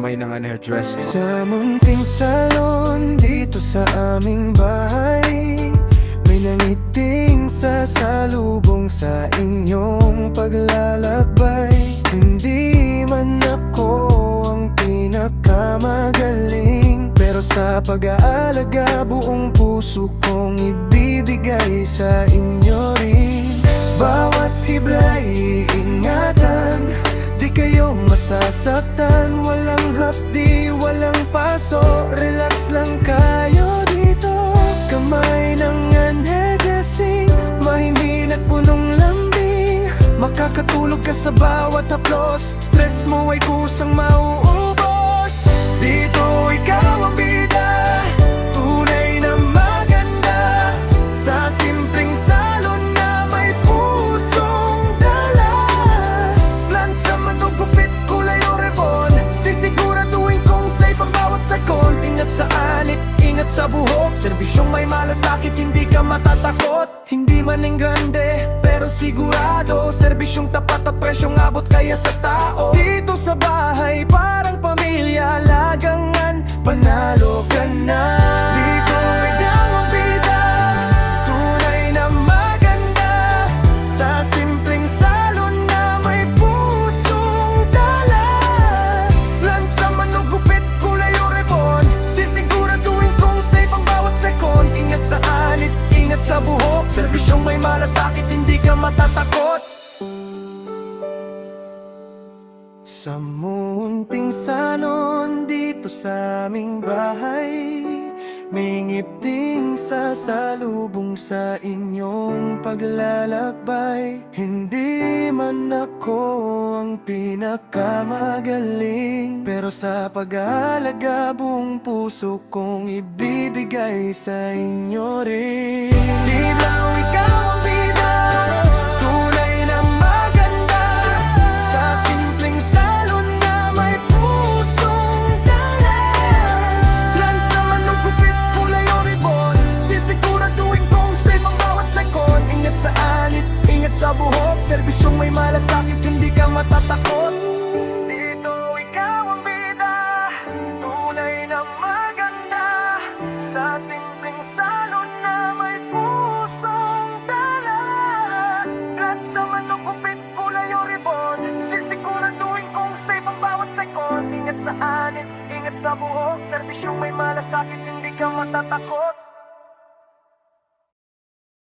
kamay ng hairdresser. Sa munting salon dito sa aming bahay, may nangiting sasalubong sa inyong paglalakbay. Hindi man ako ang pinakamagaling, pero sa pag-aalaga buong puso kong ibibigay sa inyo rin. Bawat hibla'y iingatan, di kayo masasaktan. Walang hapdi, walang paso, relax lang kayo dito. Kamay ng hairdressing, mahimbing at punong lambing. Makakatulog ka sa bawat haplos, stress mo ay kusang mauubos. Dito ikaw ang bida, tunay na maganda, sa simpleng salon na may pusong dala. Plancha man o gupit, kulay o rebon, sisiguraduhin kong safe ang bawat sakon. Ingat sa anit, ingat sa buhok, serbisyong may malasakit, hindi ka matatakot. Hindi man ang grande, pero sigurado, serbisyong tapat at presyong abot kaya sa tao. Dito sa bahay, parang pamilya, lagangan, panalo ka na. Dito ikaw ang bida, tunay na maganda, sa simpleng salon na may pusong dala. Plancha man o gupit, kulay o rebon, sisiguraduhin kong safe ang bawat sekon. Ingat sa anit, ingat sa buhok, serbisyong may malasakit, hindi ka matatakot. Sa munting salon dito sa aming bahay, may ngipting sasalubong sa inyong paglalakbay. Hindi man ako ang pinakamagaling, pero sa pag-aalaga buong puso kong ibibigay sa inyo rin. Di lang ikaw ang bida, tunay na maganda, sa simpleng salon na may pusong dala. Plancha man o gupit, kulay o ribon, sisiguraduhin kong safe ang bawat sekon. Ingat sa anit, ingat sa buhok, serbisyong may malasakit, hindi ka matatakot. Dito ikaw ang bida, tunay na maganda, sa simpleng salon na may pusong dala. Plancha man o gupit, kulay o ribon, sisiguraduhin kong safe ang bawat sekon. Ingat sa anit, ingat sa buhok, serbisyong may malasakit, hindi ka matatakot.